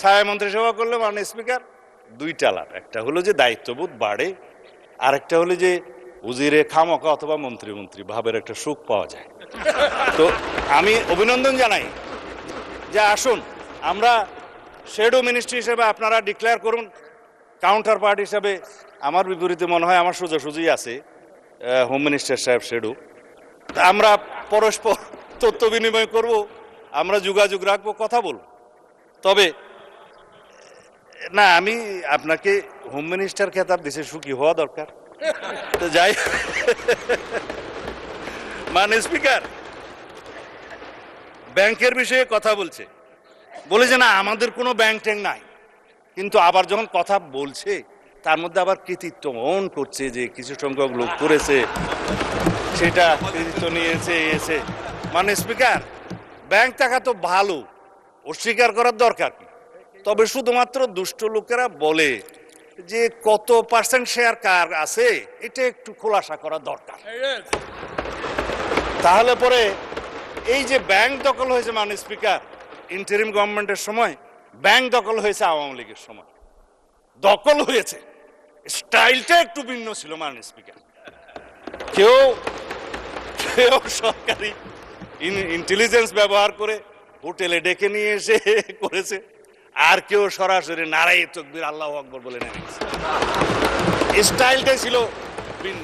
ছায়া মন্ত্রিসভা করলে মাননীয় স্পিকার দুইটা লাভ, একটা হলো যে দায়িত্ববোধ বাড়ে, আরেকটা হলো যে উজিরে খামকা অথবা মন্ত্রী ভাবের একটা সুখ পাওয়া যায়। তো আমি অভিনন্দন জানাই যে আসুন আমরা শ্যাডো মিনিস্ট্রি হিসেবে আপনারা ডিক্লেয়ার করুন, কাউন্টার পার্ট হিসাবে আমার বিপরীতে মনে হয় আমার সোজাসুজি আছে হোম মিনিস্টার সাহেব শ্যাডো। আমরা পরস্পর তথ্য বিনিময় করব, আমরা যোগাযোগ রাখবো, কথা বলব। তবে না, আমি আপনাকে হোম মিনিস্টার খেতাব দিছে, সুখী হওয়া দরকার। তো যাই, মাননীয় স্পিকার ব্যাংকের বিষয়ে কথা বলছে, বলে যে না আমাদের কোনো ব্যাংক ট্যাঙ্ক নাই, কিন্তু আবার যখন কথা বলছে তার মধ্যে আবার কৃতিত্ব মন করছে যে কিছু সংখ্যক লোক করেছে, সেটা কৃতিত্ব নিয়েছে এসে। মানে স্পিকার ব্যাংক টাকা তো ভালো, অস্বীকার করার দরকার কি, তবে শুধুমাত্র দুষ্ট লোকেরা বলে যে কত পার্সেন্ট শেয়ার কার আছে এটা একটু খোলাসা করা দরকার। তাহলে পরে এই যে ব্যাংক দখল হয়েছে মাননীয় স্পিকার ইন্টারিম গভর্নমেন্টের সময়, ব্যাংক দখল হয়েছে আওয়ামী লীগের সময়, দখল হয়েছে স্টাইলটা একটু ভিন্ন ছিল মাননীয় স্পিকার। কেউ কেউ সরকারি ইন্টেলিজেন্স ব্যবহার করে হোটেলে ডেকে নিয়ে এসে করেছে, আর কেউ সরাসরি নারায়ে তাকবীর আল্লাহু আকবার বলে নেমেছে। স্টাইলটাই ছিল ভিন্ন।